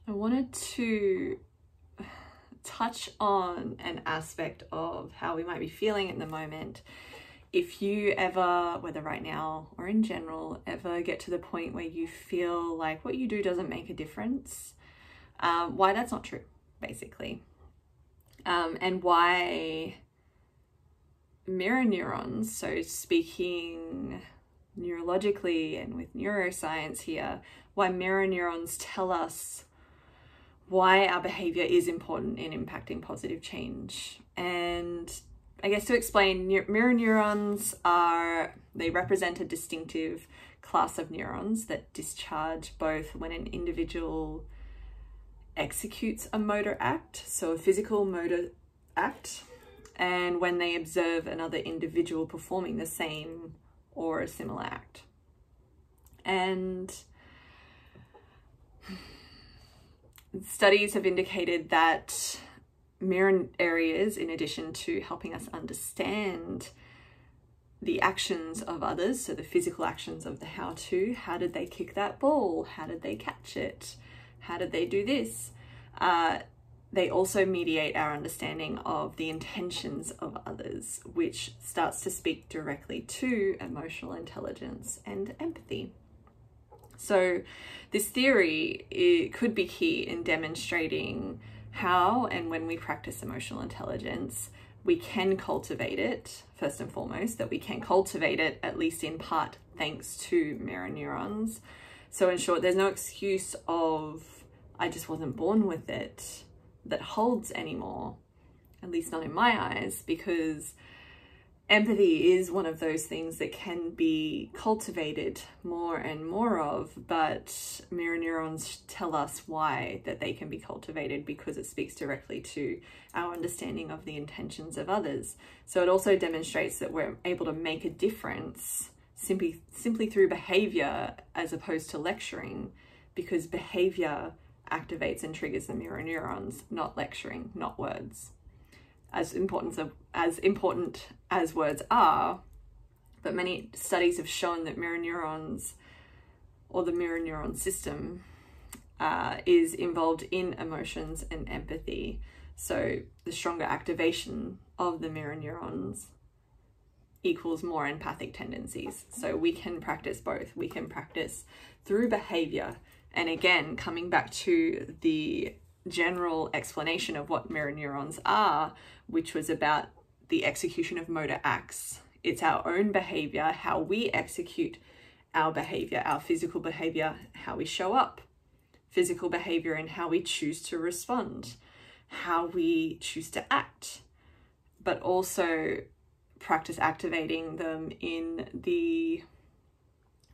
I wanted to touch on an aspect of how we might be feeling in the moment. If you ever, whether right now or in general, ever get to the point where you feel like what you do doesn't make a difference, why that's not true, basically. And why mirror neurons, so speaking neurologically and with neuroscience here, why mirror neurons tell us why our behavior is important in impacting positive change. And I guess to explain, mirror neurons they represent a distinctive class of neurons that discharge both when an individual executes a motor act, so a physical motor act, and when they observe another individual performing the same or a similar act. And studies have indicated that mirror areas, in addition to helping us understand the actions of others, so the physical actions of the how did they kick that ball? How did they catch it? How did they do this? They also mediate our understanding of the intentions of others, which starts to speak directly to emotional intelligence and empathy. So this theory could be key in demonstrating how and when we practice emotional intelligence, we can cultivate it, first and foremost, that we can cultivate it, at least in part, thanks to mirror neurons. So in short, there's no excuse of, I just wasn't born with it, that holds anymore, at least not in my eyes, because empathy is one of those things that can be cultivated more and more of, but mirror neurons tell us why that they can be cultivated, because it speaks directly to our understanding of the intentions of others. So it also demonstrates that we're able to make a difference simply through behavior as opposed to lecturing, because behavior activates and triggers the mirror neurons, not lecturing, not words. As important as words are, but many studies have shown that mirror neurons, or the mirror neuron system, is involved in emotions and empathy. So the stronger activation of the mirror neurons equals more empathic tendencies. So we can practice both. We can practice through behavior. And again, coming back to the general explanation of what mirror neurons are, which was about the execution of motor acts. It's our own behavior, how we execute our behavior, our physical behavior, how we show up, physical behavior, and how we choose to respond, how we choose to act, but also practice activating them in the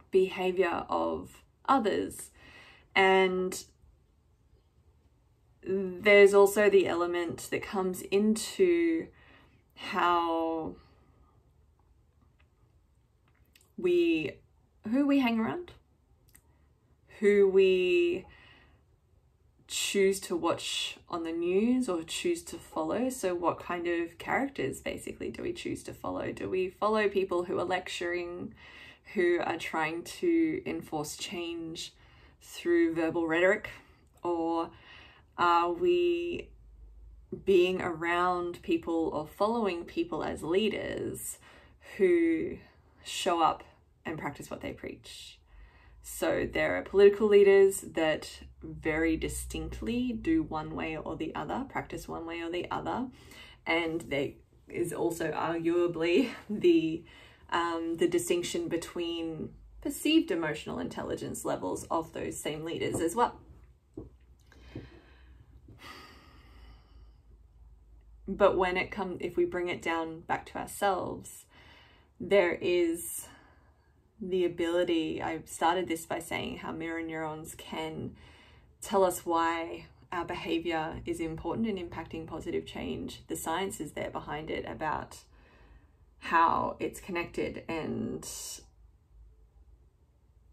behavior of others. And there's also the element that comes into who we hang around, who we choose to watch on the news or choose to follow. So what kind of characters basically do we choose to follow? Do we follow people who are lecturing, who are trying to enforce change through verbal rhetoric? Or are we being around people or following people as leaders who show up and practice what they preach? So there are political leaders that very distinctly do one way or the other, practice one way or the other. And there is also arguably the distinction between perceived emotional intelligence levels of those same leaders as well. But when it comes, if we bring it down back to ourselves, there is the ability, I started this by saying how mirror neurons can tell us why our behavior is important in impacting positive change. The science is there behind it about how it's connected and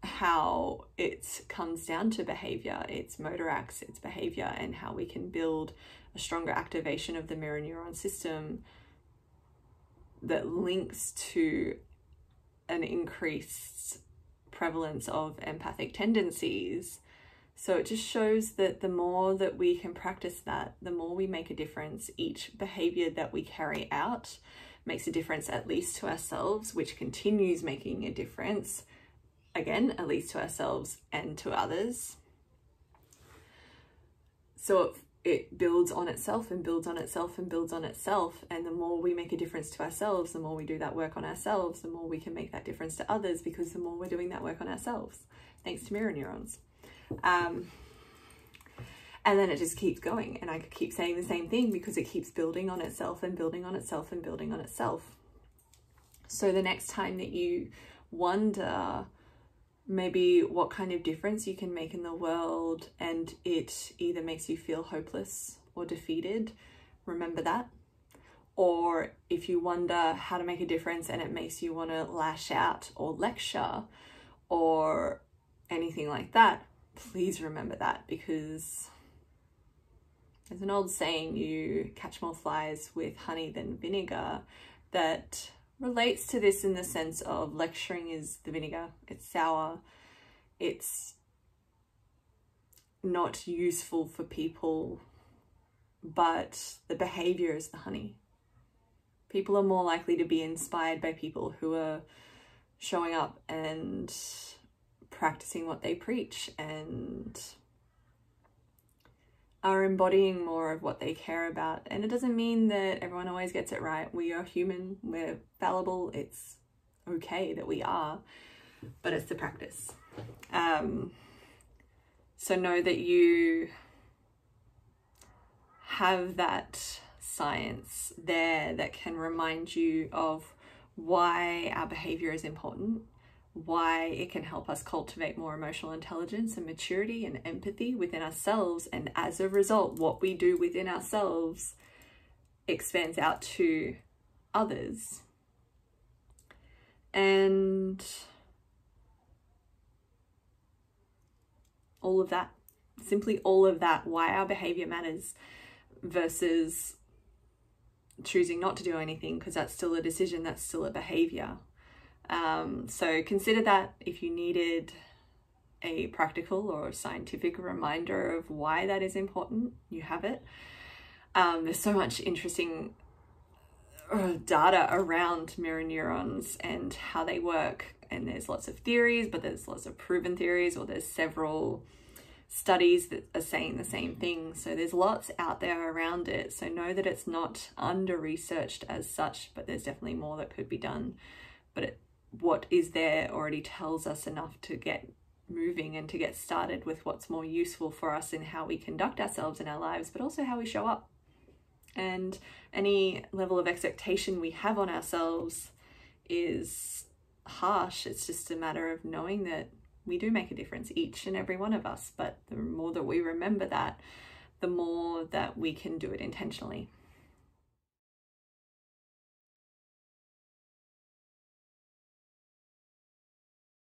how it comes down to behavior. It's motor acts, it's behavior, and how we can build a stronger activation of the mirror neuron system that links to an increased prevalence of empathic tendencies, So it just shows that the more that we can practice that, the more we make a difference. Each behavior that we carry out makes a difference, at least to ourselves, which continues making a difference, again, at least to ourselves and to others. So it builds on itself and builds on itself and builds on itself. And the more we make a difference to ourselves, the more we do that work on ourselves, the more we can make that difference to others, because the more we're doing that work on ourselves, thanks to mirror neurons. And then it just keeps going, and I could keep saying the same thing because it keeps building on itself and building on itself and building on itself. So the next time that you wonder maybe what kind of difference you can make in the world and it either makes you feel hopeless or defeated, remember that. Or if you wonder how to make a difference and it makes you want to lash out or lecture or anything like that, please remember that, because there's an old saying, you catch more flies with honey than vinegar, that relates to this in the sense of lecturing is the vinegar. It's sour. It's not useful for people, but the behavior is the honey. People are more likely to be inspired by people who are showing up and practicing what they preach and are embodying more of what they care about. And it doesn't mean that everyone always gets it right. We are human, we're fallible, it's okay that we are, but it's the practice. So know that you have that science there that can remind you of why our behavior is important, why it can help us cultivate more emotional intelligence and maturity and empathy within ourselves, and as a result, what we do within ourselves expands out to others. And all of that, simply all of that, why our behavior matters versus choosing not to do anything, because that's still a decision, that's still a behavior. So consider that. If you needed a practical or scientific reminder of why that is important, you have it. There's so much interesting data around mirror neurons and how they work, and there's lots of theories, but there's lots of proven theories, or there's several studies that are saying the same thing. So there's lots out there around it. So know that it's not under-researched as such, but there's definitely more that could be done. But what is there already tells us enough to get moving and to get started with what's more useful for us in how we conduct ourselves in our lives, but also how we show up. And any level of expectation we have on ourselves is harsh. It's just a matter of knowing that we do make a difference, each and every one of us. But the more that we remember that, the more that we can do it intentionally.